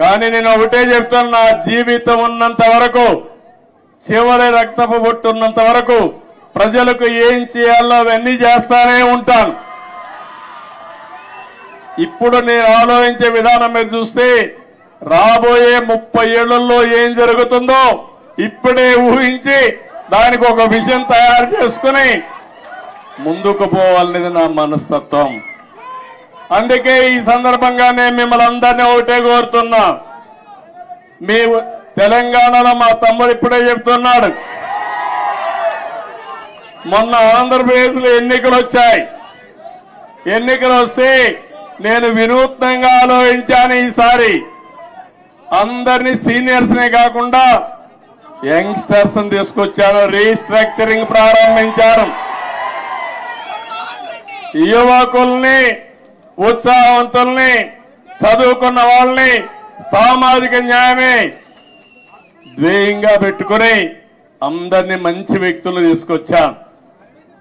కానీ నేను ఒకటే చెప్తాను, నా జీవితం ఉన్నంత వరకు, చివరి రక్తపు బొట్టు ఉన్నంత వరకు ప్రజలకు ఏం చేయాలో అవన్నీ చేస్తానే ఉంటాను. ఇప్పుడు నేను ఆలోచించే విధానం మీరు చూస్తే రాబోయే 30 ఏళ్లలో ఏం జరుగుతుందో ఇప్పుడే ఊహించి దానికి ఒక విజన్ తయారు చేసుకుని ముందుకు పోవాలనేది నా మనస్తత్వం. అందుకే ఈ సందర్భంగా నేను మిమ్మల్ని అందరినీ ఒకటే కోరుతున్నా. మీ తెలంగాణలో మా తమ్ముడు ఇప్పుడే చెప్తున్నాడు, మొన్న ఆంధ్రప్రదేశ్లో ఎన్నికలు వచ్చాయి. ఎన్నికలు వస్తే నేను వినూత్నంగా ఆలోచించాను. ఈసారి అందరినీ సీనియర్స్ నే కాకుండా యంగ్స్టర్స్ తీసుకొచ్చాను, రీస్ట్రక్చరింగ్ ప్రారంభించాను. యువకుల్ని, ఉత్సాహవంతుల్ని, చదువుకున్న వాళ్ళని సామాజిక న్యాయమే ధ్యేయంగా పెట్టుకుని అందరినీ మంచి వ్యక్తులు తీసుకొచ్చాను.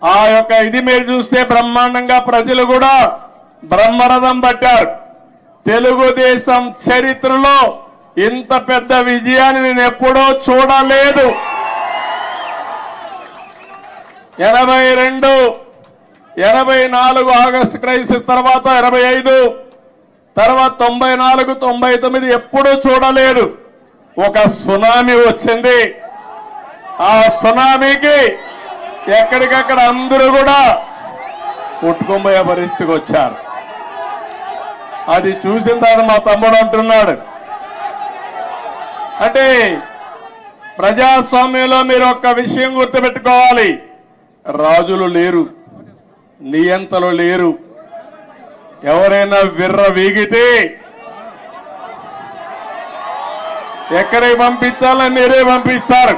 ఆ యొక్క ఇది మీరు చూస్తే బ్రహ్మాండంగా ప్రజలు కూడా బ్రహ్మరథం పట్టారు. తెలుగుదేశం చరిత్రలో ఇంత పెద్ద విజయాన్ని నేను ఎప్పుడూ చూడలేదు. 82, 84 ఆగస్టు క్రైసిస్ తర్వాత 85, తర్వాత 94, 99 ఎప్పుడూ చూడలేదు. ఒక సునామీ వచ్చింది. ఆ సునామీకి ఎక్కడికక్కడ అందరూ కూడా కొట్టుకుపోయే పరిస్థితికి వచ్చారు. అది చూసిన తర్వాత మా తమ్ముడు అంటున్నాడు, అంటే ప్రజాస్వామ్యంలో మీరు ఒక్క విషయం గుర్తుపెట్టుకోవాలి, రాజులు లేరు, నియంతలు లేరు. ఎవరైనా విర్ర వీగితే ఎక్కడికి పంపించాలని మీరే పంపిస్తారు.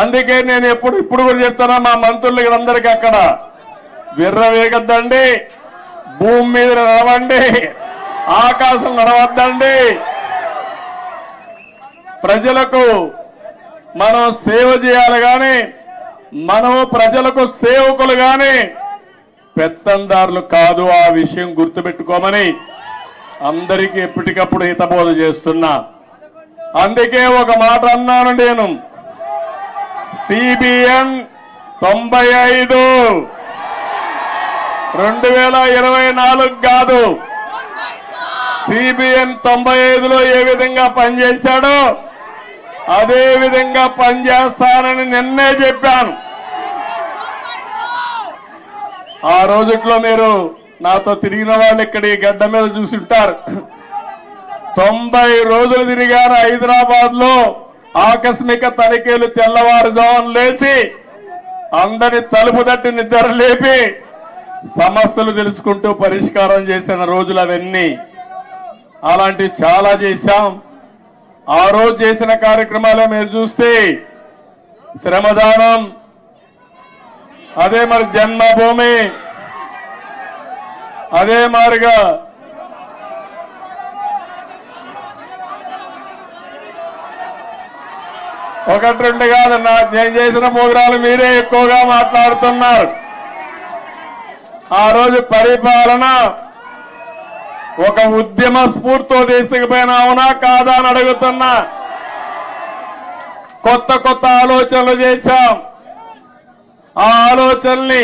అందుకే నేను ఇప్పుడు కూడా చెప్తున్నా మా మంత్రులకి అందరికీ, అక్కడ విర్ర వేగద్దండి, భూమి మీద నడవండి, ఆకాశం నడవద్దండి. ప్రజలకు మనం సేవ చేయాలి కానీ మనము ప్రజలకు సేవకులు కానీ పెత్తందారులు కాదు. ఆ విషయం గుర్తుపెట్టుకోమని అందరికీ ఎప్పటికప్పుడు హితబోధ చేస్తున్నా. అందుకే ఒక మాట అన్నాను నేను, సిబిఎన్ 95 2024 కాదు, సిబిఎన్ 95లో ఏ విధంగా పనిచేశాడో అదే విధంగా పనిచేస్తానని నిన్నే చెప్పాను. ఆ రోజుట్లో మీరు నాతో తిరిగిన వాళ్ళు ఇక్కడ ఈ గడ్డ మీద చూసుంటారు. 90 రోజులు తిరిగాను హైదరాబాద్ లో. ఆకస్మిక తనిఖీలు, తెల్లవారుజామున లేచి అందరి తలుపు తట్టి నిద్ర లేపి సమస్యలు తెలుసుకుంటూ పరిష్కారం చేసిన రోజులు అవన్నీ. అలాంటివి చాలా చేశాం. ఆ రోజు చేసిన కార్యక్రమాలే మీరు చూస్తే శ్రమదానం, అదే మరి జన్మభూమి, అదే మారిగా ఒకటి రెండు కాదు, నేను చేసిన ప్రోగ్రాలు మీరే ఎక్కువగా మాట్లాడుతున్నారు. ఆ రోజు పరిపాలన ఒక ఉద్యమ స్ఫూర్తితో తీసుకుపోయినా అవునా కాదా అని అడుగుతున్నా. కొత్త కొత్త ఆలోచనలు చేశాం. ఆ ఆలోచనల్ని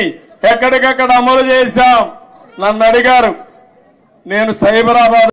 ఎక్కడికక్కడ అమలు చేశాం. నన్ను అడిగారు, నేను సైబరాబాద్